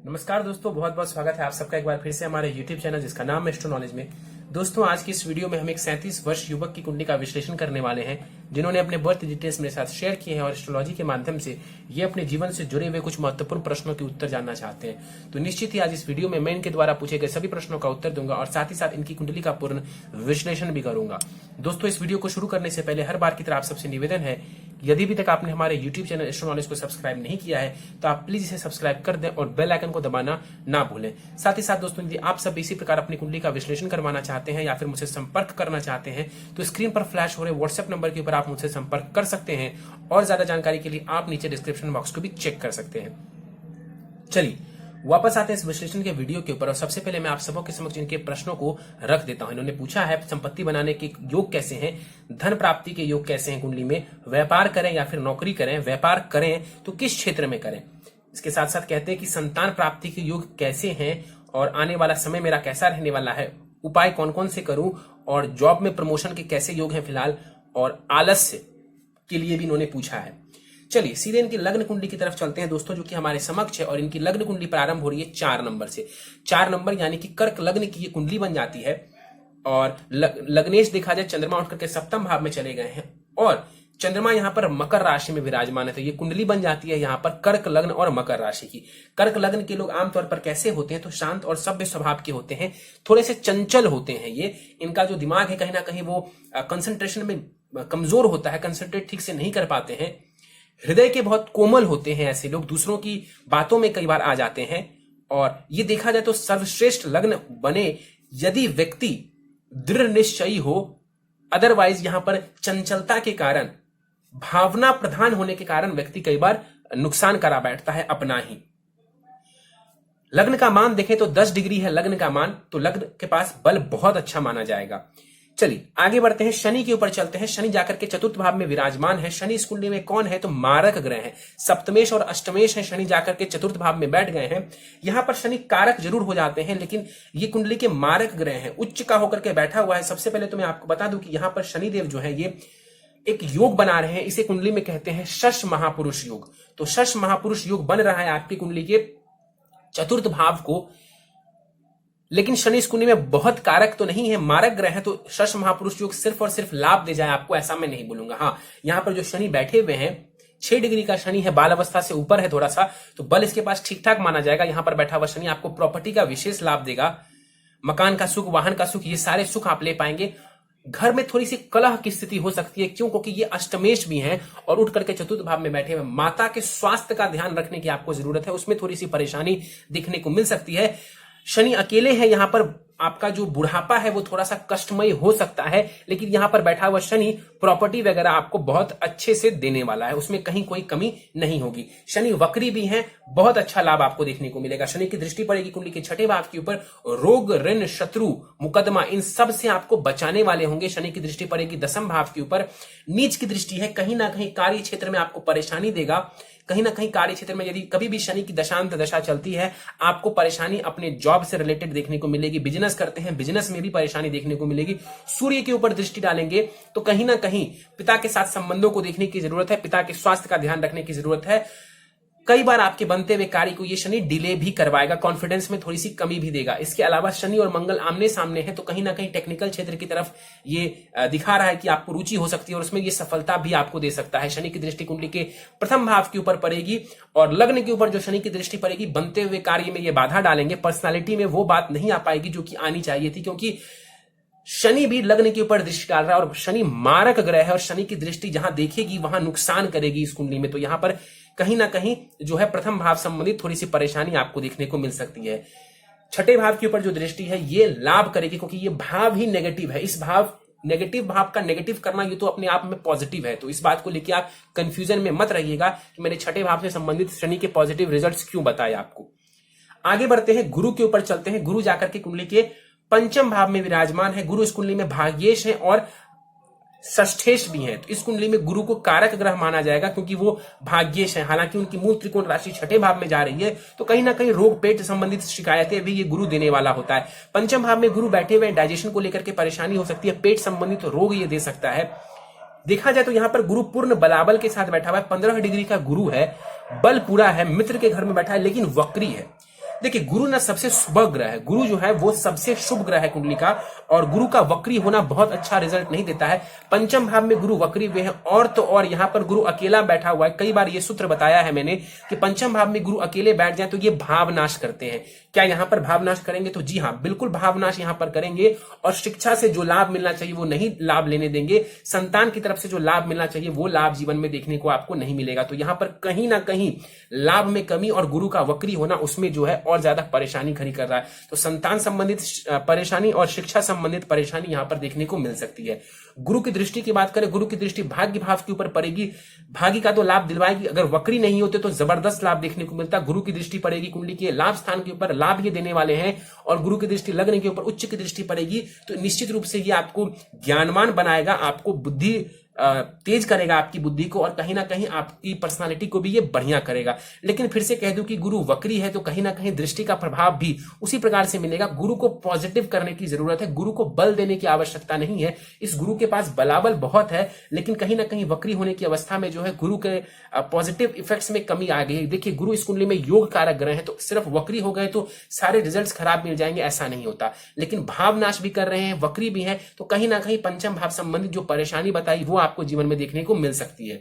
नमस्कार दोस्तों, बहुत बहुत स्वागत है आप सबका एक बार फिर से हमारे YouTube चैनल जिसका नाम है एस्ट्रो नॉलेज में। दोस्तों, आज की इस वीडियो में हम एक 37 वर्ष युवक की कुंडली का विश्लेषण करने वाले हैं जिन्होंने अपने बर्थ डिटेल्स मेरे साथ शेयर किए हैं और एस्ट्रोलॉजी के माध्यम से ये अपने जीवन से जुड़े हुए कुछ महत्वपूर्ण प्रश्नों के उत्तर जानना चाहते हैं। तो निश्चित ही आज इस वीडियो में मैं इनके द्वारा पूछे गए सभी प्रश्नों का उत्तर दूंगा और साथ ही साथ इनकी कुंडली का पूर्ण विश्लेषण भी करूंगा। दोस्तों, इस वीडियो को शुरू करने से पहले हर बार की तरह आप सबसे निवेदन है, यदि अभी तक आपने हमारे YouTube चैनल एस्ट्रो नॉलेज को सब्सक्राइब नहीं किया है तो आप प्लीज इसे सब्सक्राइब कर दें और बेल आइकन को दबाना ना भूलें। साथ ही साथ दोस्तों, यदि आप सब इसी प्रकार अपनी कुंडली का विश्लेषण करवाना चाहते हैं या फिर मुझसे संपर्क करना चाहते हैं तो स्क्रीन पर फ्लैश हो रहे व्हाट्सएप नंबर के ऊपर आप मुझसे संपर्क कर सकते हैं और ज्यादा जानकारी के लिए आप नीचे डिस्क्रिप्शन बॉक्स को भी चेक कर सकते हैं। चलिए वापस आते हैं इस विश्लेषण के वीडियो के ऊपर और सबसे पहले मैं आप सबों के समक्ष इनके प्रश्नों को रख देता हूं। इन्होंने पूछा है संपत्ति बनाने के योग कैसे हैं, धन प्राप्ति के योग कैसे हैं कुंडली में, व्यापार करें या फिर नौकरी करें, व्यापार करें तो किस क्षेत्र में करें। इसके साथ साथ कहते हैं कि संतान प्राप्ति के योग कैसे हैं और आने वाला समय मेरा कैसा रहने वाला है, उपाय कौन कौन से करूं और जॉब में प्रमोशन के कैसे योग हैं फिलहाल, और आलस्य के लिए भी इन्होंने पूछा है। चलिए सीधे इनकी लग्न कुंडली की तरफ चलते हैं दोस्तों, जो कि हमारे समक्ष है और इनकी लग्न कुंडली प्रारंभ हो रही है 4 नंबर से। 4 नंबर यानी कि कर्क लग्न की ये कुंडली बन जाती है और लग्नेश देखा जाए चंद्रमा उठ करके सप्तम भाव में चले गए हैं और चंद्रमा यहाँ पर मकर राशि में विराजमान है। तो ये कुंडली बन जाती है यहाँ पर कर्क लग्न और मकर राशि की। कर्क लग्न के लोग आमतौर पर कैसे होते हैं तो शांत और सभ्य स्वभाव के होते हैं, थोड़े से चंचल होते हैं। ये इनका जो दिमाग है कहीं ना कहीं वो कंसंट्रेशन में कमजोर होता है, कंसंट्रेट ठीक से नहीं कर पाते हैं। हृदय के बहुत कोमल होते हैं ऐसे लोग, दूसरों की बातों में कई बार आ जाते हैं। और ये देखा जाए तो सर्वश्रेष्ठ लग्न बने यदि व्यक्ति दृढ़ निश्चयी हो, अदरवाइज यहां पर चंचलता के कारण, भावना प्रधान होने के कारण व्यक्ति कई बार नुकसान करा बैठता है अपना ही। लग्न का मान देखें तो 10 डिग्री है लग्न का मान, तो लग्न के पास बल बहुत अच्छा माना जाएगा। चलिए आगे बढ़ते हैं, शनि के ऊपर चलते हैं। शनि जाकर के चतुर्थ भाव में विराजमान है। शनि इस कुंडली में कौन है तो मारक ग्रह है, सप्तमेश और अष्टमेश है। शनि जाकर के चतुर्थ भाव में बैठ गए हैं। यहां पर शनि कारक जरूर हो जाते हैं लेकिन ये कुंडली के मारक ग्रह हैं, उच्च का होकर के बैठा हुआ है। सबसे पहले तो मैं आपको बता दूं कि यहां पर शनिदेव जो है ये एक योग बना रहे हैं, इसे कुंडली में कहते हैं शश महापुरुष योग। तो शश महापुरुष योग बन रहा है आपकी कुंडली के चतुर्थ भाव को, लेकिन शनि इस कुंडली में बहुत कारक तो नहीं है, मारक ग्रह है। तो शश महापुरुष योग सिर्फ और सिर्फ लाभ दे जाए आपको ऐसा मैं नहीं बोलूंगा। हाँ, यहां पर जो शनि बैठे हुए हैं 6 डिग्री का शनि है, बाल अवस्था से ऊपर है थोड़ा सा, तो बल इसके पास ठीक ठाक माना जाएगा। यहां पर बैठा हुआ शनि आपको प्रॉपर्टी का विशेष लाभ देगा, मकान का सुख, वाहन का सुख, ये सारे सुख आप ले पाएंगे। घर में थोड़ी सी कलह की स्थिति हो सकती है, क्यों? क्योंकि ये अष्टमेश भी हैं और उठ करके चतुर्थ भाव में बैठे हुए। माता के स्वास्थ्य का ध्यान रखने की आपको जरूरत है, उसमें थोड़ी सी परेशानी दिखने को मिल सकती है। शनि अकेले है, यहां पर आपका जो बुढ़ापा है वो थोड़ा सा कष्टमय हो सकता है, लेकिन यहां पर बैठा हुआ शनि प्रॉपर्टी वगैरह आपको बहुत अच्छे से देने वाला है, उसमें कहीं कोई कमी नहीं होगी। शनि वक्री भी है, बहुत अच्छा लाभ आपको देखने को मिलेगा। शनि की दृष्टि पड़ेगी कुंडली के 6ठे भाव के ऊपर, रोग, ऋण, शत्रु, मुकदमा, इन सब से आपको बचाने वाले होंगे। शनि की दृष्टि पड़ेगी 10वें भाव के ऊपर, नीच की दृष्टि है, कहीं ना कहीं कार्य क्षेत्र में आपको परेशानी देगा। कहीं ना कहीं कार्य क्षेत्र में यदि कभी भी शनि की दशांत दशा चलती है आपको परेशानी अपने जॉब से रिलेटेड देखने को मिलेगी। बिजनेस करते हैं, बिजनेस में भी परेशानी देखने को मिलेगी। सूर्य के ऊपर दृष्टि डालेंगे तो कहीं ना कहीं पिता के साथ संबंधों को देखने की जरूरत है, पिता के स्वास्थ्य का ध्यान रखने की जरूरत है। कई बार आपके बनते हुए कार्य को ये शनि डिले भी करवाएगा, कॉन्फिडेंस में थोड़ी सी कमी भी देगा। इसके अलावा शनि और मंगल आमने सामने है तो कहीं ना कहीं टेक्निकल क्षेत्र की तरफ ये दिखा रहा है कि आपको रुचि हो सकती है और उसमें ये सफलता भी आपको दे सकता है। शनि की दृष्टि कुंडली के प्रथम भाव के ऊपर पड़ेगी और लग्न के ऊपर जो शनि की दृष्टि पड़ेगी बनते हुए कार्य में ये बाधा डालेंगे। पर्सनालिटी में वो बात नहीं आ पाएगी जो कि आनी चाहिए थी, क्योंकि शनि भी लग्न के ऊपर दृष्टि डाल रहा है और शनि मारक ग्रह है और शनि की दृष्टि जहां देखेगी वहां नुकसान करेगी इस कुंडली में। तो यहां पर कहीं ना कहीं जो है प्रथम भाव संबंधित थोड़ी सी परेशानी आपको देखने को मिल सकती है। 6ठे भाव के ऊपर जो दृष्टि है ये लाभ करेगी, क्योंकि ये भाव ही नेगेटिव है। इस भाव नेगेटिव भाव का नेगेटिव करना ये तो अपने आप में पॉजिटिव है, तो इस बात को लेकर आप कंफ्यूजन में मत रहिएगा कि मैंने 6ठे भाव से संबंधित शनि के पॉजिटिव रिजल्ट्स क्यों बताए आपको। आगे बढ़ते हैं, गुरु के ऊपर चलते हैं। गुरु जाकर के कुंडली के 5वें भाव में विराजमान है। गुरु इस कुंडली में भाग्येश है और षष्ठेश भी है, तो इस कुंडली में गुरु को कारक ग्रह माना जाएगा क्योंकि वो भाग्येश है। हालांकि उनकी मूल त्रिकोण राशि 6ठे भाव में जा रही है तो कहीं ना कहीं रोग पेट संबंधित शिकायतें भी ये गुरु देने वाला होता है। 5वें भाव में गुरु बैठे हुए डाइजेशन को लेकर के परेशानी हो सकती है, पेट संबंधित रोग ये दे सकता है। देखा जाए तो यहाँ पर गुरु पूर्ण बलाबल के साथ बैठा हुआ है, 15 डिग्री का गुरु है, बल पूरा है, मित्र के घर में बैठा है लेकिन वक्री है। देखिए गुरु ना सबसे शुभ ग्रह है, गुरु जो है वो सबसे शुभ ग्रह है कुंडली का, और गुरु का वक्री होना बहुत अच्छा रिजल्ट नहीं देता है। पंचम भाव में गुरु वक्री हुए हैं, और तो और यहां पर गुरु अकेला बैठा हुआ है। कई बार ये सूत्र बताया है मैंने कि पंचम भाव में गुरु अकेले बैठ जाए तो ये भावनाश करते हैं। क्या यहां पर भावनाश करेंगे? तो जी हां, बिल्कुल भावनाश यहां पर करेंगे, और शिक्षा से जो लाभ मिलना चाहिए वो नहीं लाभ लेने देंगे। संतान की तरफ से जो लाभ मिलना चाहिए वो लाभ जीवन में देखने को आपको नहीं मिलेगा। तो यहां पर कहीं ना कहीं लाभ में कमी और गुरु का वक्री होना उसमें जो है और ज्यादा परेशानी खड़ी कर रहा है। तो संतान संबंधित परेशानी और शिक्षा संबंधित परेशानी यहां पर देखने को मिल सकती है। गुरु की दृष्टि की बात करें, गुरु की दृष्टि भाग्य भाव के ऊपर पड़ेगी, भाग्य का तो लाभ दिलवाएगी। अगर वक्री नहीं होते तो जबरदस्त लाभ देखने को मिलता। गुरु की दृष्टि पड़ेगी कुंडली के लाभ स्थान के ऊपर, लाभ ये देने वाले हैं, और गुरु की दृष्टि लग्न के ऊपर उच्च की दृष्टि पड़ेगी तो निश्चित रूप से ये आपको ज्ञानवान बनाएगा, आपको बुद्धि तेज करेगा आपकी बुद्धि को, और कहीं ना कहीं आपकी पर्सनालिटी को भी ये बढ़िया करेगा। लेकिन फिर से कह दूं कि गुरु वक्री है तो कहीं ना कहीं दृष्टि का प्रभाव भी उसी प्रकार से मिलेगा। गुरु को पॉजिटिव करने की जरूरत है, गुरु को बल देने की आवश्यकता नहीं है। इस गुरु के पास बलाबल बहुत है, लेकिन कहीं ना कहीं वक्री होने की अवस्था में जो है गुरु के पॉजिटिव इफेक्ट्स में कमी आ गई। देखिए गुरु इस कुंडली में योग कारक ग्रह है, तो सिर्फ वक्री हो गए तो सारे रिजल्ट खराब मिल जाएंगे, ऐसा नहीं होता। लेकिन भावनाश भी कर रहे हैं, वक्री भी है, तो कहीं ना कहीं पंचम भाव संबंधित जो परेशानी बताई वो आपको जीवन में देखने को मिल सकती है।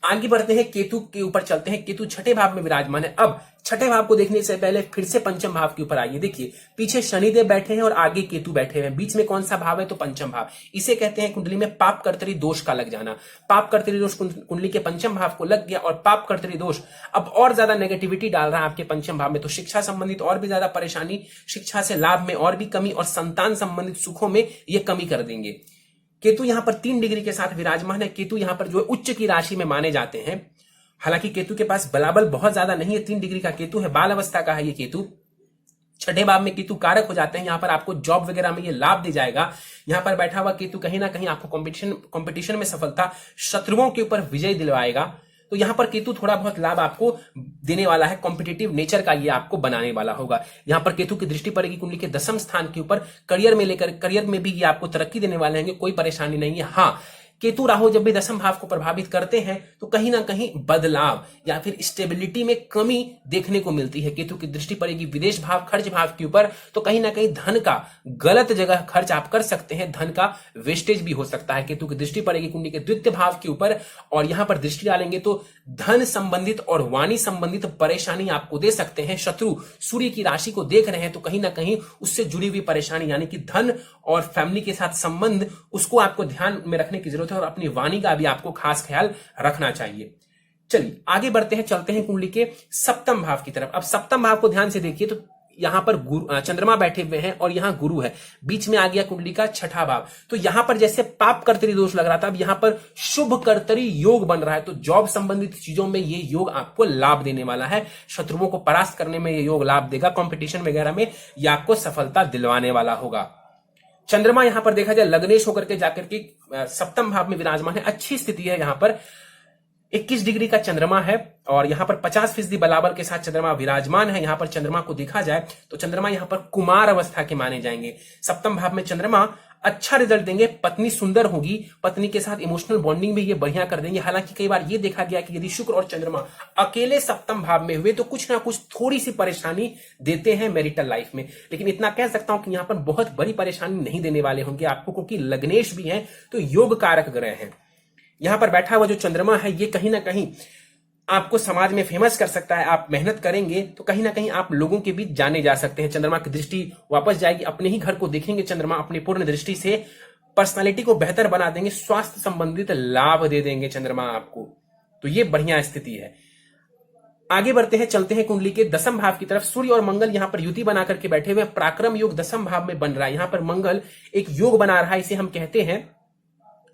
आगे बढ़ते हैं, केतु के ऊपर चलते हैं। केतु छठे भाव में विराजमान है। अब छठे भाव को देखने से पहले फिर से पंचम भाव के ऊपर आइए। देखिए पीछे शनिदेव बैठे हैं और आगे केतु बैठे हैं, बीच में कौन सा भाव है? तो पंचम भाव। इसे कहते हैं कुंडली में पाप कर्तरी दोष का लग जाना। पाप कर्तरी दोष कुंडली के पंचम भाव को लग गया, और पाप कर्तरी दोष अब और ज्यादा नेगेटिविटी डाल रहा है आपके पंचम भाव में। तो शिक्षा संबंधित और भी ज्यादा परेशानी, शिक्षा से लाभ में और भी कमी, और संतान संबंधित सुखों में ये कमी कर देंगे। केतु यहां पर 3 डिग्री के साथ विराजमान है। केतु यहां पर जो है उच्च की राशि में माने जाते हैं। हालांकि केतु के पास बलाबल बहुत ज्यादा नहीं है, 3 डिग्री का केतु है, बाल अवस्था का है ये केतु। छठे भाव में केतु कारक हो जाते हैं, यहां पर आपको जॉब वगैरह में ये लाभ दे जाएगा। यहां पर बैठा हुआ केतु कहीं ना कहीं आपको कंपटीशन में सफलता, शत्रुओं के ऊपर विजय दिलवाएगा। तो यहां पर केतु थोड़ा बहुत लाभ आपको देने वाला है, कॉम्पिटिटिव नेचर का ये आपको बनाने वाला होगा। यहां पर केतु की दृष्टि पड़ेगी कुंडली के 10वें स्थान के ऊपर, करियर में भी ये आपको तरक्की देने वाले हैं, कोई परेशानी नहीं है। हाँ, केतु राहु जब भी 10वें भाव को प्रभावित करते हैं तो कहीं ना कहीं बदलाव या फिर स्टेबिलिटी में कमी देखने को मिलती है। केतु की दृष्टि पड़ेगी विदेश भाव, खर्च भाव के ऊपर, तो कहीं ना कहीं धन का गलत जगह खर्च आप कर सकते हैं, धन का वेस्टेज भी हो सकता है। केतु की दृष्टि पड़ेगी कुंडली के 2य भाव के ऊपर, और यहां पर दृष्टि डालेंगे तो धन संबंधित और वाणी संबंधित परेशानी आपको दे सकते हैं। शत्रु सूर्य की राशि को देख रहे हैं तो कहीं ना कहीं उससे जुड़ी हुई परेशानी, यानी कि धन और फैमिली के साथ संबंध, उसको आपको ध्यान में रखने की जरूरत है, और अपनी वाणी का भी आपको खास ख्याल रखना चाहिए। चलिए आगे बढ़ते हैं, चलते हैं कुंडली के 7वें भाव की तरफ। अब 7वें भाव को ध्यान से देखिए तो यहां पर चंद्रमा बैठे हुए हैं और यहां गुरु है, बीच में आ गया कुंडली का 6ठा भाव। तो यहां पर जैसे पाप कर्तरी दोष लग रहा था, अब यहां पर शुभ कर्तरी योग बन रहा है। तो जॉब संबंधित चीजों में ये योग आपको लाभ देने वाला है, शत्रुओं को परास्त करने में ये योग लाभ देगा, कंपटीशन वगैरह में ये आपको सफलता दिलवाने वाला होगा। चंद्रमा यहां पर देखा जाए लग्नेश होकर के जाकर के 7वें भाव में विराजमान है, अच्छी स्थिति है। यहां पर 21 डिग्री का चंद्रमा है, और यहां पर 50% बलाबल के साथ चंद्रमा विराजमान है। यहां पर चंद्रमा को देखा जाए तो चंद्रमा यहां पर कुमार अवस्था के माने जाएंगे। 7वें भाव में चंद्रमा अच्छा रिजल्ट देंगे, पत्नी सुंदर होगी, पत्नी के साथ इमोशनल बॉन्डिंग भी ये बढ़िया कर देंगे। हालांकि कई बार ये देखा गया कि यदि शुक्र और चंद्रमा अकेले 7वें भाव में हुए तो कुछ ना कुछ थोड़ी सी परेशानी देते हैं मैरिटल लाइफ में, लेकिन इतना कह सकता हूं कि यहां पर बहुत बड़ी परेशानी नहीं देने वाले होंगे आपको, क्योंकि लग्नेश भी है तो योग कारक ग्रह है। यहां पर बैठा हुआ जो चंद्रमा है ये कहीं ना कहीं आपको समाज में फेमस कर सकता है। आप मेहनत करेंगे तो कहीं ना कहीं आप लोगों के बीच जाने जा सकते हैं। चंद्रमा की दृष्टि वापस जाएगी, अपने ही घर को देखेंगे चंद्रमा, अपनी पूर्ण दृष्टि से पर्सनालिटी को बेहतर बना देंगे, स्वास्थ्य संबंधित लाभ दे देंगे चंद्रमा आपको। तो ये बढ़िया स्थिति है। आगे बढ़ते हैं, चलते हैं कुंडली के 10वें भाव की तरफ। सूर्य और मंगल यहां पर युति बना करके बैठे हुए, पराक्रम योग 10वें भाव में बन रहा है। यहां पर मंगल एक योग बना रहा है, इसे हम कहते हैं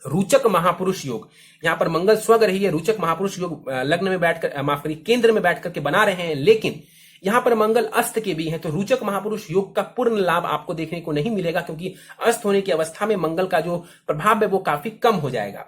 रोचक महापुरुष योग। यहां पर मंगल स्वग्रही है, रोचक महापुरुष योग लग्न में बैठकर, माफ करिए, केंद्र में बैठ करके बना रहे हैं, लेकिन यहां पर मंगल अस्त के भी हैं, तो रोचक महापुरुष योग का पूर्ण लाभ आपको देखने को नहीं मिलेगा, क्योंकि अस्त होने की अवस्था में मंगल का जो प्रभाव है वो काफी कम हो जाएगा।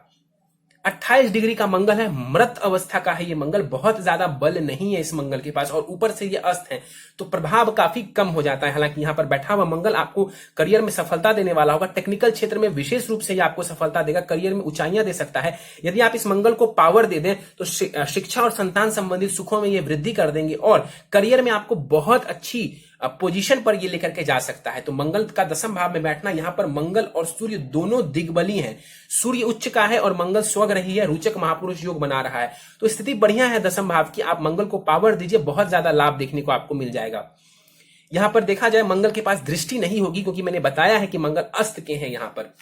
28 डिग्री का मंगल है, मृत अवस्था का है ये मंगल, बहुत ज्यादा बल नहीं है इस मंगल के पास, और ऊपर से ये अस्त है तो प्रभाव काफी कम हो जाता है। हालांकि यहां पर बैठा हुआ मंगल आपको करियर में सफलता देने वाला होगा, टेक्निकल क्षेत्र में विशेष रूप से ये आपको सफलता देगा, करियर में ऊंचाइयां दे सकता है। यदि आप इस मंगल को पावर दे दें तो शिक्षा और संतान संबंधित सुखों में ये वृद्धि कर देंगे और करियर में आपको बहुत अच्छी पोजीशन पर ये लेकर के जा सकता है। तो मंगल का दसम भाव में बैठना, यहां पर मंगल और सूर्य दोनों दिग्बली हैं, सूर्य उच्च का है और मंगल स्वग्रही है, रोचक महापुरुष योग बना रहा है, तो स्थिति बढ़िया है दसम भाव की। आप मंगल को पावर दीजिए, बहुत ज्यादा लाभ देखने को आपको मिल जाएगा। यहां पर देखा जाए मंगल के पास दृष्टि नहीं होगी, क्योंकि मैंने बताया है कि मंगल अस्त के हैं। यहां पर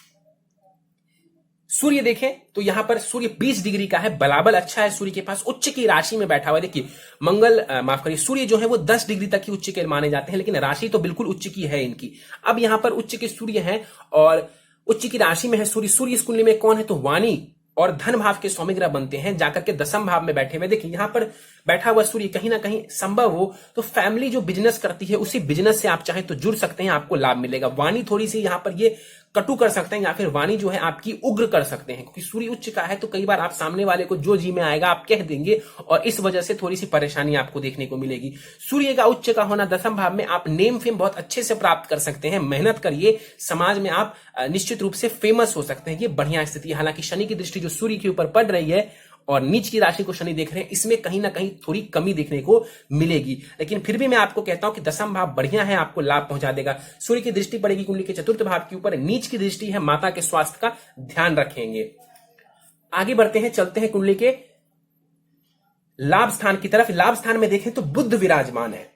सूर्य देखें तो यहां पर सूर्य 20 डिग्री का है, बलाबल अच्छा है सूर्य के पास, उच्च की राशि में बैठा हुआ है। देखिए मंगल माफ करिए सूर्य जो है वो 10 डिग्री तक ही उच्च के माने जाते हैं, लेकिन राशि तो बिल्कुल उच्च की है इनकी। अब यहां पर उच्च के सूर्य है और उच्च की राशि में है सूर्य। सूर्य इस कुंडली में कौन है? तो वाणी और धन भाव के स्वामी ग्रह बनते हैं, जाकर के दसम भाव में बैठे हुए। देखिए यहां पर बैठा हुआ सूर्य कहीं ना कहीं संभव हो तो फैमिली जो बिजनेस करती है उसी बिजनेस से आप चाहें तो जुड़ सकते हैं, आपको लाभ मिलेगा। वाणी थोड़ी सी यहां पर ये कटु कर सकते हैं या फिर वाणी जो है आपकी उग्र कर सकते हैं, क्योंकि सूर्य उच्च का है तो कई बार आप सामने वाले को जो जी में आएगा आप कह देंगे और इस वजह से थोड़ी सी परेशानी आपको देखने को मिलेगी। सूर्य का उच्च का होना दसम भाव में, आप नेम फेम बहुत अच्छे से प्राप्त कर सकते हैं, मेहनत करिए, समाज में आप निश्चित रूप से फेमस हो सकते हैं, ये बढ़िया स्थिति है। हालांकि शनि की दृष्टि जो सूर्य के ऊपर पड़ रही है और नीच की राशि को शनि देख रहे हैं, इसमें कहीं ना कहीं थोड़ी कमी देखने को मिलेगी, लेकिन फिर भी मैं आपको कहता हूं कि दसम भाव बढ़िया है, आपको लाभ पहुंचा देगा। सूर्य की दृष्टि पड़ेगी कुंडली के चतुर्थ भाव के ऊपर, नीच की दृष्टि है, माता के स्वास्थ्य का ध्यान रखेंगे। आगे बढ़ते हैं, चलते हैं कुंडली के लाभ स्थान की तरफ। लाभ स्थान में देखें तो बुध विराजमान है,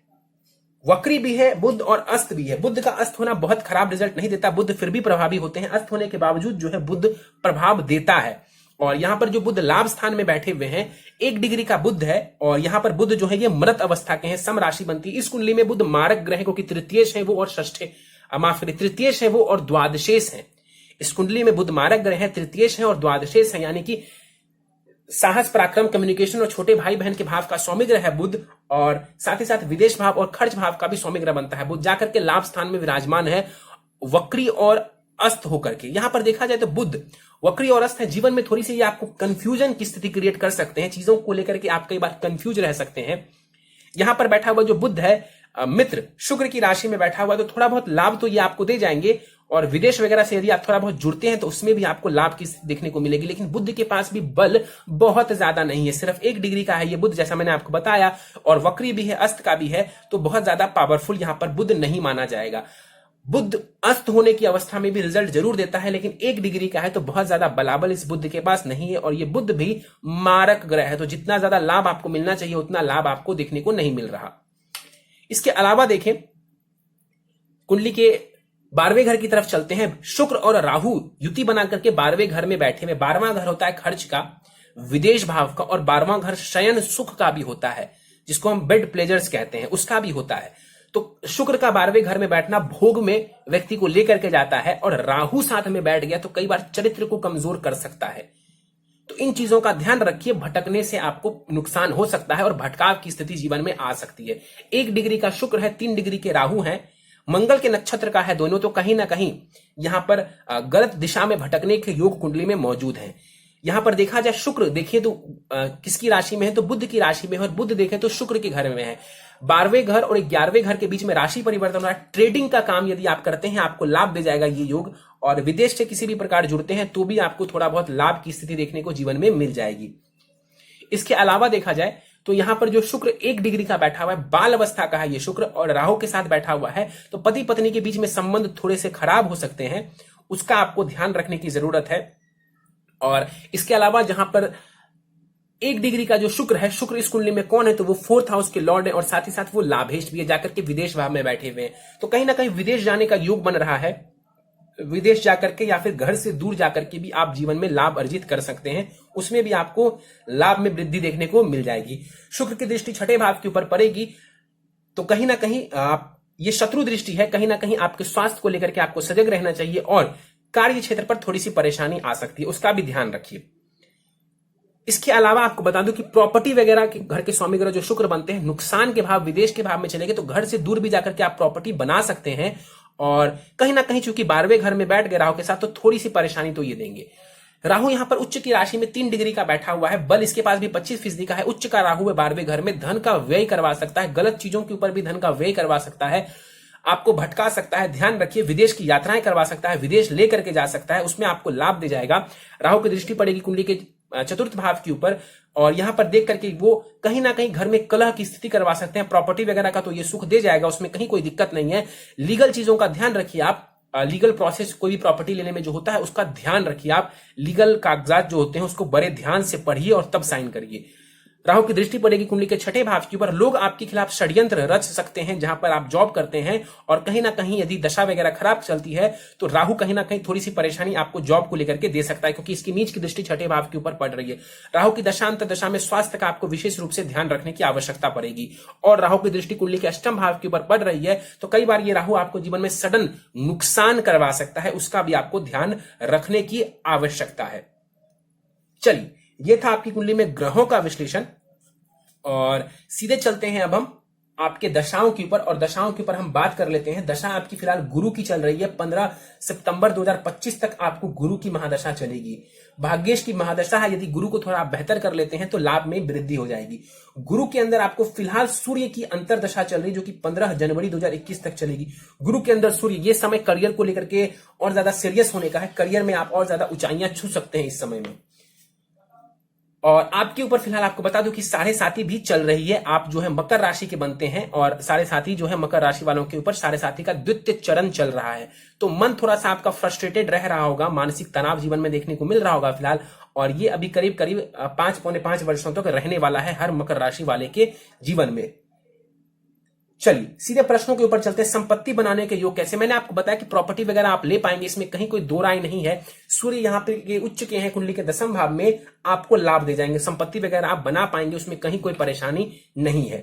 वक्री भी है बुध और अस्त भी है। बुध का अस्त होना बहुत खराब रिजल्ट नहीं देता, बुध फिर भी प्रभावी होते हैं, अस्त होने के बावजूद जो है बुध प्रभाव देता है। और यहां पर जो बुध लाभ स्थान में बैठे हुए हैं, 1 डिग्री का बुध है और यहां पर बुध जो है ये मृत अवस्था के हैं, सम राशि बनती है। इस कुंडली में बुध मारक ग्रह है, क्योंकि तृतीयेश है वो और षष्ठे माफ करिए तृतीयेश है वो और द्वादशेश है। इस कुंडली में बुध मारक ग्रह है, तृतीयेश है और द्वादशेश है, यानी कि साहस पराक्रम कम्युनिकेशन और छोटे भाई बहन के भाव का स्वामी ग्रह है बुध, और साथ ही साथ विदेश भाव और खर्च भाव का भी स्वामी ग्रह बनता है। बुध जाकर के लाभ स्थान में विराजमान है, वक्री और अस्त होकर के। यहां पर देखा जाए तो बुध वक्री और अस्त है, जीवन में थोड़ी सी ये आपको कंफ्यूजन की स्थिति क्रिएट कर सकते हैं, चीजों को लेकर के आप कई बार कंफ्यूज रह सकते हैं। यहां पर बैठा हुआ जो बुध है मित्र शुक्र की राशि में बैठा हुआ, तो थोड़ा बहुत लाभ तो ये आपको दे जाएंगे, और विदेश वगैरह से यदि आप थोड़ा बहुत जुड़ते हैं तो उसमें भी आपको लाभ की स्थिति देखने को मिलेगी। लेकिन बुध के पास भी बल बहुत ज्यादा नहीं है, सिर्फ 1 डिग्री का है ये बुध, जैसा मैंने आपको बताया, और वक्री भी है, अस्त का भी है, तो बहुत ज्यादा पावरफुल यहां पर बुध नहीं माना जाएगा। बुध अस्त होने की अवस्था में भी रिजल्ट जरूर देता है, लेकिन 1 डिग्री का है तो बहुत ज्यादा बलाबल इस बुध के पास नहीं है, और ये बुध भी मारक ग्रह है, तो जितना ज्यादा लाभ आपको मिलना चाहिए उतना लाभ आपको देखने को नहीं मिल रहा। इसके अलावा देखें कुंडली के 12वें घर की तरफ चलते हैं। शुक्र और राहु युति बना करके 12वें घर में बैठे हुए। 12वां घर होता है खर्च का, विदेश भाव का, और 12वां घर शयन सुख का भी होता है, जिसको हम बेड प्लेजर्स कहते हैं, उसका भी होता है। तो शुक्र का 12वें घर में बैठना भोग में व्यक्ति को लेकर के जाता है, और राहु साथ में बैठ गया तो कई बार चरित्र को कमजोर कर सकता है। तो इन चीजों का ध्यान रखिए, भटकने से आपको नुकसान हो सकता है और भटकाव की स्थिति जीवन में आ सकती है। 1 डिग्री का शुक्र है, 3 डिग्री के राहु हैं, मंगल के नक्षत्र का है दोनों, तो कहीं ना कहीं यहां पर गलत दिशा में भटकने के योग कुंडली में मौजूद हैं। यहां पर देखा जाए शुक्र देखिए तो किसकी राशि में है? तो बुध की राशि में है, और बुध देखें तो शुक्र के घर में है। 12वें घर और 11वें घर के बीच में राशि परिवर्तन हो रहा है। ट्रेडिंग का काम यदि आप करते हैं आपको लाभ दे जाएगा ये योग, और विदेश से किसी भी प्रकार जुड़ते हैं तो भी आपको थोड़ा बहुत लाभ की स्थिति देखने को जीवन में मिल जाएगी। इसके अलावा देखा जाए तो यहां पर जो शुक्र 1 डिग्री का बैठा हुआ है, बाल अवस्था का है ये शुक्र, और राहु के साथ बैठा हुआ है, तो पति पत्नी के बीच में संबंध थोड़े से खराब हो सकते हैं, उसका आपको ध्यान रखने की जरूरत है। और इसके अलावा जहां पर 1 डिग्री का जो शुक्र है, शुक्र इस कुंडली में कौन है? तो वो 4th हाउस के लॉर्ड है, और साथ ही साथ वो लाभेश भी है, जाकर के विदेश भाव में बैठे हुए हैं, तो कहीं ना कहीं विदेश जाने का योग बन रहा है। विदेश जाकर के या फिर घर से दूर जाकर के भी आप जीवन में लाभ अर्जित कर सकते हैं, उसमें भी आपको लाभ में वृद्धि देखने को मिल जाएगी। शुक्र की दृष्टि 6ठे भाव के ऊपर पड़ेगी, तो कहीं ना कहीं आप ये शत्रु दृष्टि है, कहीं ना कहीं आपके स्वास्थ्य को लेकर के आपको सजग रहना चाहिए, और कार्य क्षेत्र पर थोड़ी सी परेशानी आ सकती है, उसका भी ध्यान रखिए। इसके अलावा आपको बता दूं कि प्रॉपर्टी वगैरह के घर के स्वामी ग्रह जो शुक्र बनते हैं, नुकसान के भाव विदेश के भाव में चले गए तो घर से दूर भी जाकर के आप प्रॉपर्टी बना सकते हैं, और कहीं ना कहीं चूंकि 12वें घर में बैठ गए राहु के साथ तो थोड़ी सी परेशानी तो ये देंगे। राहु यहां पर उच्च की राशि में 3 डिग्री का बैठा हुआ है, बल इसके पास भी 25% का है। उच्च का राहु है 12वें घर में, धन का व्यय करवा सकता है, गलत चीजों के ऊपर भी धन का व्यय करवा सकता है, आपको भटका सकता है। ध्यान रखिए, विदेश की यात्राएं करवा सकता है, विदेश लेकर के जा सकता है, उसमें आपको लाभ दे जाएगा। राहु की दृष्टि पड़ेगी कुंडली के चतुर्थ भाव के ऊपर, और यहां पर देख करके वो कहीं ना कहीं घर में कलह की स्थिति करवा सकते हैं। प्रॉपर्टी वगैरह का तो ये सुख दे जाएगा, उसमें कहीं कोई दिक्कत नहीं है। लीगल चीजों का ध्यान रखिए आप, लीगल प्रोसेस कोई भी प्रॉपर्टी लेने में जो होता है उसका ध्यान रखिए आप। लीगल कागजात जो होते हैं उसको बड़े ध्यान से पढ़िए और तब साइन करिए। राहु की दृष्टि पड़ेगी कुंडली के छठे भाव के ऊपर, लोग आपके खिलाफ षड्यंत्र रच सकते हैं जहां पर आप जॉब करते हैं, और कहीं ना कहीं यदि दशा वगैरह खराब चलती है तो राहु कहीं ना कहीं थोड़ी सी परेशानी आपको जॉब को लेकर के दे सकता है, क्योंकि इसकी नीच की दृष्टि छठे भाव के ऊपर पड़ रही है। राहु की दशांत दशा में स्वास्थ्य का आपको विशेष रूप से ध्यान रखने की आवश्यकता पड़ेगी, और राहु की दृष्टि कुंडली के अष्टम भाव के ऊपर पड़ रही है तो कई बार ये राहु आपको जीवन में सडन नुकसान करवा सकता है, उसका भी आपको ध्यान रखने की आवश्यकता है। चलिए, यह था आपकी कुंडली में ग्रहों का विश्लेषण, और सीधे चलते हैं अब हम आपके दशाओं के ऊपर, और दशाओं के ऊपर हम बात कर लेते हैं। दशा आपकी फिलहाल गुरु की चल रही है, 15 सितंबर 2025 तक आपको गुरु की महादशा चलेगी। भाग्येश की महादशा है, यदि गुरु को थोड़ा आप बेहतर कर लेते हैं तो लाभ में वृद्धि हो जाएगी। गुरु के अंदर आपको फिलहाल सूर्य की अंतरदशा चल रही है, जो कि 15 जनवरी 2021 तक चलेगी। गुरु के अंदर सूर्य, ये समय करियर को लेकर के और ज्यादा सीरियस होने का है, करियर में आप और ज्यादा ऊंचाइयां छू सकते हैं इस समय में। और आपके ऊपर फिलहाल आपको बता दूं कि साढ़े साथी भी चल रही है। आप जो है मकर राशि के बनते हैं, और साढ़े साथी जो है मकर राशि वालों के ऊपर साढ़े साथी का द्वितीय चरण चल रहा है, तो मन थोड़ा सा आपका फ्रस्ट्रेटेड रह रहा होगा, मानसिक तनाव जीवन में देखने को मिल रहा होगा फिलहाल, और ये अभी करीब करीब 5-5.5 वर्षों तक रहने वाला है हर मकर राशि वाले के जीवन में। चलिए सीधे प्रश्नों के ऊपर चलते हैं। संपत्ति बनाने के योग कैसे? मैंने आपको बताया कि प्रॉपर्टी वगैरह आप ले पाएंगे, इसमें कहीं कोई दो राय नहीं है। सूर्य यहाँ पे उच्च के हैं कुंडली के दसम भाव में, आपको लाभ दे जाएंगे, संपत्ति वगैरह आप बना पाएंगे, उसमें कहीं कोई परेशानी नहीं है।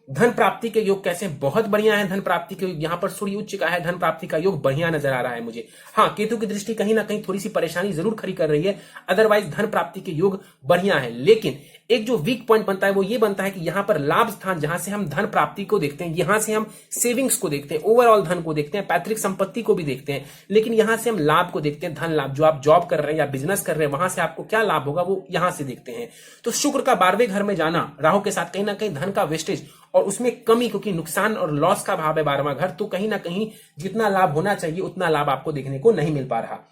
धन प्राप्ति के योग कैसे? बहुत बढ़िया है धन प्राप्ति के योग, यहाँ पर सूर्य उच्च का है, धन प्राप्ति का योग बढ़िया नजर आ रहा है मुझे। हाँ, केतु की दृष्टि कहीं ना कहीं थोड़ी सी परेशानी जरूर खड़ी कर रही है, अदरवाइज धन प्राप्ति के योग बढ़िया है। लेकिन एक जो वीक पॉइंट बनता है वो ये बनता है कि यहां पर लाभ स्थान, जहां से हम धन प्राप्ति को देखते हैं, यहां से हम सेविंग्स को देखते हैं, ओवरऑल धन को देखते हैं, पैतृक संपत्ति को भी देखते हैं, लेकिन यहां से हम लाभ को देखते हैं, धन लाभ। जो आप जॉब कर रहे हैं या बिजनेस कर रहे हैं, वहां से आपको क्या लाभ होगा वो यहां से देखते हैं। तो शुक्र का 12वें घर में जाना राहु के साथ कहीं ना कहीं धन का वेस्टेज और उसमें कमी, क्योंकि नुकसान और लॉस का भाव है 12वां घर, तो कहीं ना कहीं जितना लाभ होना चाहिए उतना लाभ आपको देखने को नहीं मिल पा रहा।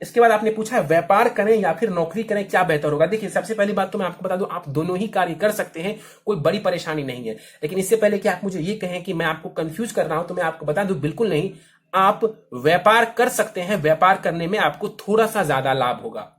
इसके बाद आपने पूछा है व्यापार करें या फिर नौकरी करें, क्या बेहतर होगा? देखिए, सबसे पहली बात तो मैं आपको बता दूं, आप दोनों ही कार्य कर सकते हैं, कोई बड़ी परेशानी नहीं है। लेकिन इससे पहले कि आप मुझे ये कहें कि मैं आपको कंफ्यूज कर रहा हूं, तो मैं आपको बता दूं बिल्कुल नहीं, आप व्यापार कर सकते हैं। व्यापार करने में आपको थोड़ा सा ज्यादा लाभ होगा।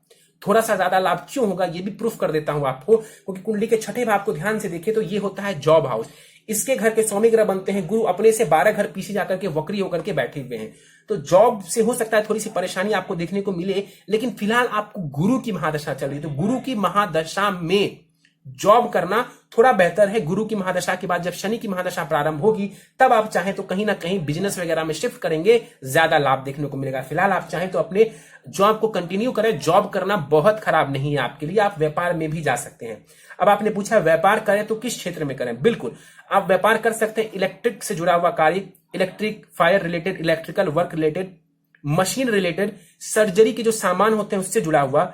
थोड़ा सा ज्यादा लाभ क्यों होगा ये भी प्रूफ कर देता हूं आपको, क्योंकि कुंडली के छठे भाव को ध्यान से देखिए तो ये होता है जॉब हाउस। इसके घर के स्वामी ग्रह बनते हैं गुरु, अपने से 12 घर पीछे जाकर के वक्री होकर के बैठे हुए हैं, तो जॉब से हो सकता है थोड़ी सी परेशानी आपको देखने को मिले। लेकिन फिलहाल आपको गुरु की महादशा चल रही है, तो गुरु की महादशा में जॉब करना थोड़ा बेहतर है। गुरु की महादशा के बाद जब शनि की महादशा प्रारंभ होगी तब आप चाहें तो कहीं ना कहीं बिजनेस वगैरह में शिफ्ट करेंगे, ज्यादा लाभ देखने को मिलेगा। फिलहाल आप चाहें तो अपने जॉब को कंटिन्यू करें, जॉब करना बहुत खराब नहीं है आपके लिए, आप व्यापार में भी जा सकते हैं। अब आपने पूछा व्यापार करें तो किस क्षेत्र में करें? बिल्कुल आप व्यापार कर सकते हैं इलेक्ट्रिक से जुड़ा हुआ कार्य, electric, fire related, electrical work related, machine related, surgery के जो सामान होते हैं उससे जुड़ा हुआ,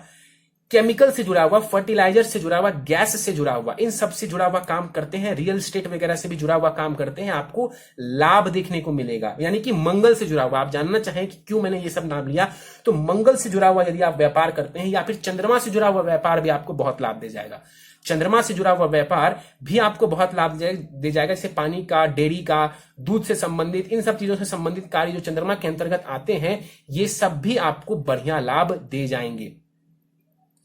केमिकल से जुड़ा हुआ, फर्टिलाइजर से जुड़ा हुआ, गैस से जुड़ा हुआ, इन सब से जुड़ा हुआ काम करते हैं, रियल एस्टेट वगैरह से भी जुड़ा हुआ काम करते हैं, आपको लाभ देखने को मिलेगा। यानी कि मंगल से जुड़ा हुआ, आप जानना चाहें कि क्यों मैंने ये सब नाम लिया, तो मंगल से जुड़ा हुआ यदि आप व्यापार करते हैं या फिर चंद्रमा से जुड़ा हुआ व्यापार भी आपको बहुत लाभ दे जाएगा। चंद्रमा से जुड़ा हुआ व्यापार भी आपको बहुत लाभ दे जाएगा, जैसे पानी का, डेयरी का, दूध से संबंधित, इन सब चीजों से संबंधित कार्य जो चंद्रमा के अंतर्गत आते हैं, ये सब भी आपको बढ़िया लाभ दे जाएंगे।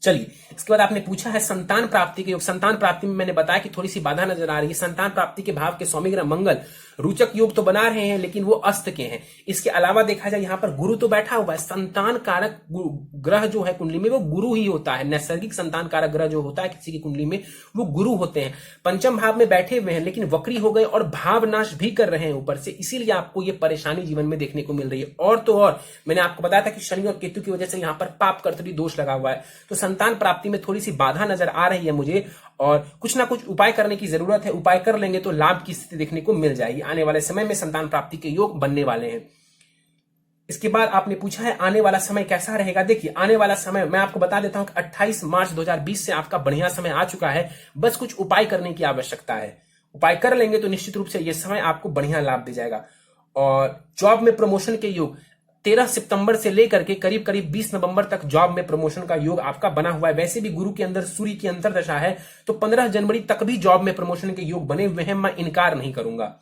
चलिए, इसके बाद आपने पूछा है संतान प्राप्ति के योग। संतान प्राप्ति में मैंने बताया कि थोड़ी सी बाधा नजर आ रही है। संतान प्राप्ति के भाव के स्वामी ग्रह मंगल रोचक योग तो बना रहे हैं, लेकिन वो अस्त के हैं। इसके अलावा देखा जाए यहाँ पर गुरु तो बैठा हुआ है, संतान कारक ग्रह जो है कुंडली में वो गुरु ही होता है। नैसर्गिक संतान कारक ग्रह जो होता है किसी की कुंडली में वो गुरु होते हैं। पंचम भाव में बैठे हुए हैं, लेकिन वक्री हो गए और भाव नाश भी कर रहे हैं ऊपर से, इसीलिए आपको ये परेशानी जीवन में देखने को मिल रही है। और तो और मैंने आपको बताया था कि शनि और केतु की वजह से यहाँ पर पाप कर्तरी दोष लगा हुआ है, तो संतान प्राप्ति में थोड़ी सी बाधा नजर आ रही है मुझे, और कुछ ना कुछ उपाय करने की जरूरत है। उपाय कर लेंगे तो लाभ की स्थिति देखने को मिल जाएगी। आने वाले समय में संतान प्राप्ति के योग बनने वाले हैं। इसके बाद आपने पूछा है आने वाला समय कैसा रहेगा। देखिए आने वाला समय मैं आपको बता देता हूं कि 28 मार्च 2020 से आपका बढ़िया समय आ चुका है। बस कुछ उपाय करने की आवश्यकता है। उपाय कर लेंगे तो निश्चित रूप से यह समय आपको बढ़िया लाभ दे जाएगा। और जॉब में प्रमोशन के योग 13 सितंबर से लेकर के करीब करीब 20 नवंबर तक जॉब में प्रमोशन का योग आपका बना हुआ है। वैसे भी गुरु के अंदर सूर्य की अंतर्दशा है, तो 15 जनवरी तक भी जॉब में प्रमोशन के योग बने हुए हैं, मैं इनकार नहीं करूंगा।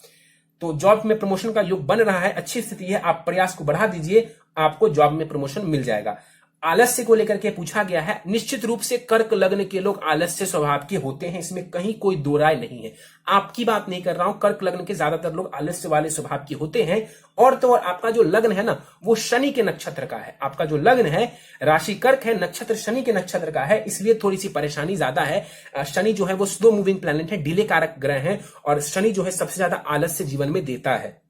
तो जॉब में प्रमोशन का योग बन रहा है, अच्छी स्थिति है, आप प्रयास को बढ़ा दीजिए, आपको जॉब में प्रमोशन मिल जाएगा। आलस्य को लेकर के पूछा गया है। निश्चित रूप से कर्क लग्न के लोग आलस्य स्वभाव के होते हैं, इसमें कहीं कोई दो राय नहीं है। आपकी बात नहीं कर रहा हूं, कर्क लग्न के ज्यादातर लोग आलस्य वाले स्वभाव के होते हैं। और तो और आपका जो लग्न है ना, वो शनि के नक्षत्र का है। आपका जो लग्न है, राशि कर्क है, नक्षत्र शनि के नक्षत्र का है, इसलिए थोड़ी सी परेशानी ज्यादा है। शनि जो है वो स्लो मूविंग प्लैनेट है, डिले कारक ग्रह है, और शनि जो है सबसे ज्यादा आलस्य जीवन में देता है।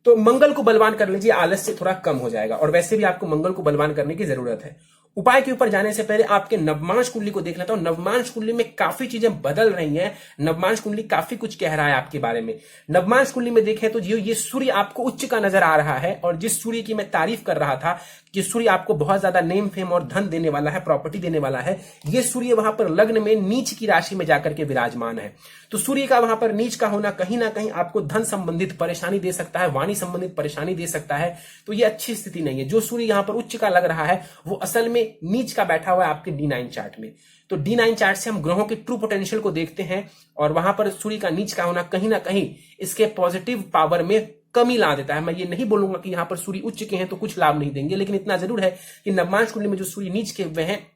तो मंगल को बलवान कर लीजिए, आलस्य थोड़ा कम हो जाएगा। और वैसे भी आपको मंगल को बलवान करने की जरूरत है। उपाय के ऊपर जाने से पहले आपके नवमांश कुंडली को देख लेता हूं। नवमांश कुंडली में काफी चीजें बदल रही हैं। नवमांश कुंडली काफी कुछ कह रहा है आपके बारे में। नवमांश कुंडली में देखें तो ये सूर्य आपको उच्च का नजर आ रहा है, और जिस सूर्य की मैं तारीफ कर रहा था कि सूर्य आपको बहुत ज्यादा नेम फेम और धन देने वाला है, प्रॉपर्टी देने वाला है, ये सूर्य वहां पर लग्न में नीच की राशि में जाकर के विराजमान है। तो सूर्य का वहां पर नीच का होना कहीं ना कहीं आपको धन संबंधित परेशानी दे सकता है, वाणी संबंधित परेशानी दे सकता है। तो ये अच्छी स्थिति नहीं है। जो सूर्य यहां पर उच्च का लग रहा है, वो असल में नीच का बैठा हुआ है आपके D9 चार्ट में। तो D9 चार्ट से हम ग्रहों के ट्रू पोटेंशियल को देखते हैं, और वहां पर सूर्य का नीच का होना कहीं ना कहीं इसके पॉजिटिव पावर में कमी ला देता है। मैं ये नहीं बोलूंगा कि यहां पर सूर्य उच्च के हैं तो कुछ लाभ नहीं देंगे, लेकिन इतना जरूर है कि नवमांश कुंडली में जो सूर्य नीच के हुए हैं,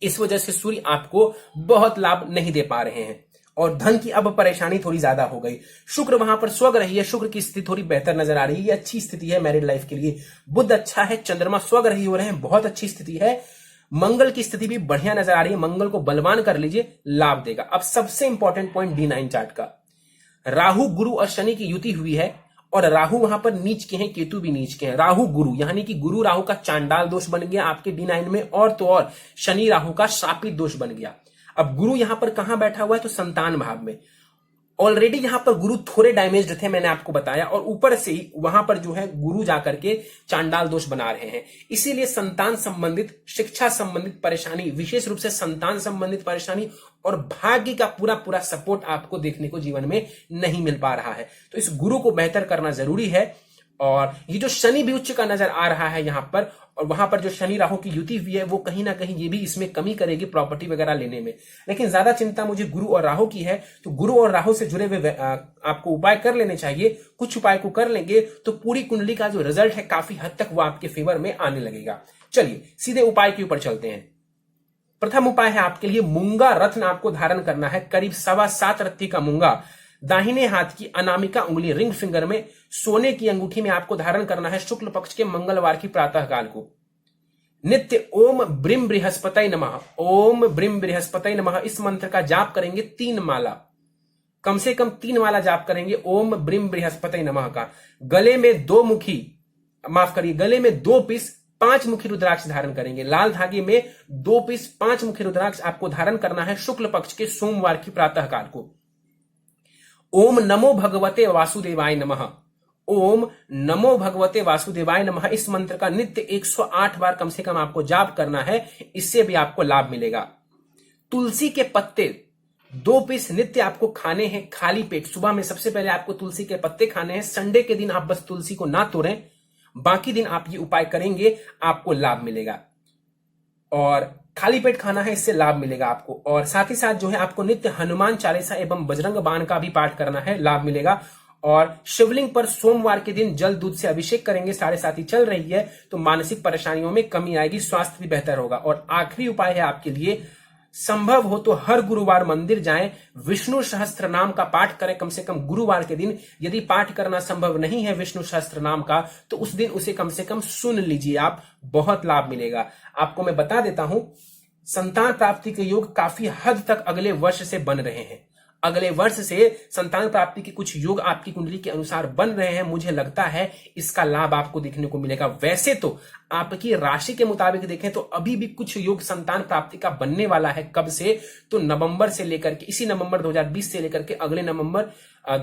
इस वजह से सूर्य आपको बहुत लाभ नहीं दे पा रहे हैं, और धन की अब परेशानी थोड़ी ज्यादा हो गई। शुक्र वहां पर स्वग रही है, शुक्र की स्थिति थोड़ी बेहतर नजर आ रही है, ये अच्छी स्थिति है मैरिड लाइफ के लिए। बुध अच्छा है, चंद्रमा स्वग रही हो रहे हैं, बहुत अच्छी स्थिति है। मंगल की स्थिति भी बढ़िया नजर आ रही है, मंगल को बलवान कर लीजिए, लाभ देगा। अब सबसे इंपॉर्टेंट पॉइंट D9 चार्ट का, राहु गुरु और शनि की युति हुई है, और राहु वहां पर नीच के हैं, केतु भी नीच के हैं। राहु गुरु यानी कि गुरु राहु का चांडाल दोष बन गया आपके D9 में, और तो और शनि राहु का शापित दोष बन गया। अब गुरु यहां पर कहां बैठा हुआ है, तो संतान भाव में। ऑलरेडी यहां पर गुरु थोड़े डैमेज्ड थे, मैंने आपको बताया, और ऊपर से ही वहां पर जो है गुरु जाकर के चांडाल दोष बना रहे हैं। इसीलिए संतान संबंधित, शिक्षा संबंधित परेशानी, विशेष रूप से संतान संबंधित परेशानी और भाग्य का पूरा पूरा सपोर्ट आपको देखने को जीवन में नहीं मिल पा रहा है। तो इस गुरु को बेहतर करना जरूरी है। और ये जो शनि भी उच्च का नजर आ रहा है यहां पर, और वहां पर जो शनि राहु की युति हुई है, वो कहीं ना कहीं ये भी इसमें कमी करेगी प्रॉपर्टी वगैरह लेने में। लेकिन ज्यादा चिंता मुझे गुरु और राहु की है, तो गुरु और राहु से जुड़े हुए आपको उपाय कर लेने चाहिए। कुछ उपाय को कर लेंगे तो पूरी कुंडली का जो रिजल्ट है काफी हद तक वो आपके फेवर में आने लगेगा। चलिए सीधे उपाय के ऊपर चलते हैं। प्रथम उपाय है आपके लिए, मूंगा रत्न आपको धारण करना है। करीब 7.25 रत्ती का मूंगा दाहिने हाथ की अनामिका उंगली रिंग फिंगर में सोने की अंगूठी में आपको धारण करना है शुक्ल पक्ष के मंगलवार की प्रातः काल को। नित्य ओम ब्रिम बृहस्पतये नमः, ओम ब्रिम बृहस्पतये नमः, इस मंत्र का जाप करेंगे 3 माला, कम से कम 3 माला जाप करेंगे ओम ब्रिम बृहस्पतये नमः का। गले में 2 पीस 5 मुखी रुद्राक्ष धारण करेंगे। लाल धागे में 2 पीस 5 मुखी रुद्राक्ष आपको धारण करना है शुक्ल पक्ष के सोमवार की प्रातः काल को। ओम नमो भगवते वासुदेवाय नमः, ओम नमो भगवते वासुदेवाय नमः, इस मंत्र का नित्य 108 बार कम से कम आपको जाप करना है, इससे भी आपको लाभ मिलेगा। तुलसी के पत्ते 2 पीस नित्य आपको खाने हैं खाली पेट। सुबह में सबसे पहले आपको तुलसी के पत्ते खाने हैं। संडे के दिन आप बस तुलसी को ना तोड़ें, बाकी दिन आप ये उपाय करेंगे, आपको लाभ मिलेगा। और खाली पेट खाना है, इससे लाभ मिलेगा आपको। और साथ ही साथ जो है आपको नित्य हनुमान चालीसा एवं बजरंग बाण का भी पाठ करना है, लाभ मिलेगा। और शिवलिंग पर सोमवार के दिन जल दूध से अभिषेक करेंगे। 7.5 चल रही है तो मानसिक परेशानियों में कमी आएगी, स्वास्थ्य भी बेहतर होगा। और आखिरी उपाय है आपके लिए, संभव हो तो हर गुरुवार मंदिर जाएं, विष्णु सहस्त्र नाम का पाठ करें कम से कम गुरुवार के दिन। यदि पाठ करना संभव नहीं है विष्णु सहस्त्र नाम का, तो उस दिन उसे कम से कम सुन लीजिए आप, बहुत लाभ मिलेगा आपको। मैं बता देता हूं, संतान प्राप्ति के योग काफी हद तक अगले वर्ष से बन रहे हैं। अगले वर्ष से संतान प्राप्ति के कुछ योग आपकी कुंडली के अनुसार बन रहे हैं। मुझे लगता है इसका लाभ आपको देखने को मिलेगा। वैसे तो आपकी राशि के मुताबिक देखें तो अभी भी कुछ योग संतान प्राप्ति का बनने वाला है। कब से, तो नवंबर से लेकर के, इसी नवंबर 2020 से लेकर के अगले नवंबर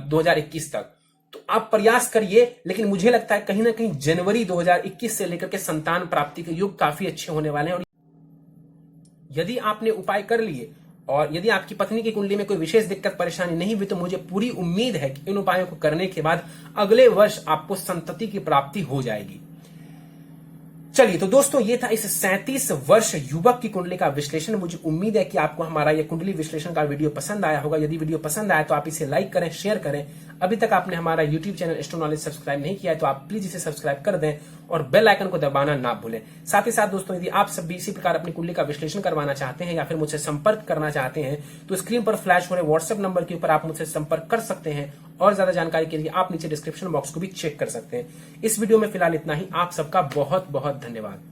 2021 तक। तो आप प्रयास करिए, लेकिन मुझे लगता है कहीं ना कहीं जनवरी 2021 से लेकर के संतान प्राप्ति के योग काफी अच्छे होने वाले हैं। और यदि आपने उपाय कर लिए और यदि आपकी पत्नी की कुंडली में कोई विशेष दिक्कत परेशानी नहीं हुई, तो मुझे पूरी उम्मीद है कि इन उपायों को करने के बाद अगले वर्ष आपको संतति की प्राप्ति हो जाएगी। चलिए, तो दोस्तों ये था इस 37 वर्ष युवक की कुंडली का विश्लेषण। मुझे उम्मीद है कि आपको हमारा यह कुंडली विश्लेषण का वीडियो पसंद आया होगा। यदि वीडियो पसंद आया तो आप इसे लाइक करें, शेयर करें। अभी तक आपने हमारा YouTube channel astro knowledge subscribe नहीं किया है तो आप प्लीज इसे सब्सक्राइब कर दें और बेल आइकन को दबाना ना भूलें। साथ ही साथ दोस्तों, यदि आप सब भी इसी प्रकार अपनी कुंडली का विश्लेषण करवाना चाहते हैं या फिर मुझसे संपर्क करना चाहते हैं तो स्क्रीन पर फ्लैश हो रहे व्हाट्सएप नंबर के ऊपर आप मुझसे संपर्क कर सकते हैं। और ज्यादा जानकारी के लिए आप नीचे डिस्क्रिप्शन बॉक्स को भी चेक कर सकते हैं। इस वीडियो में फिलहाल इतना ही। आप सबका बहुत बहुत धन्यवाद।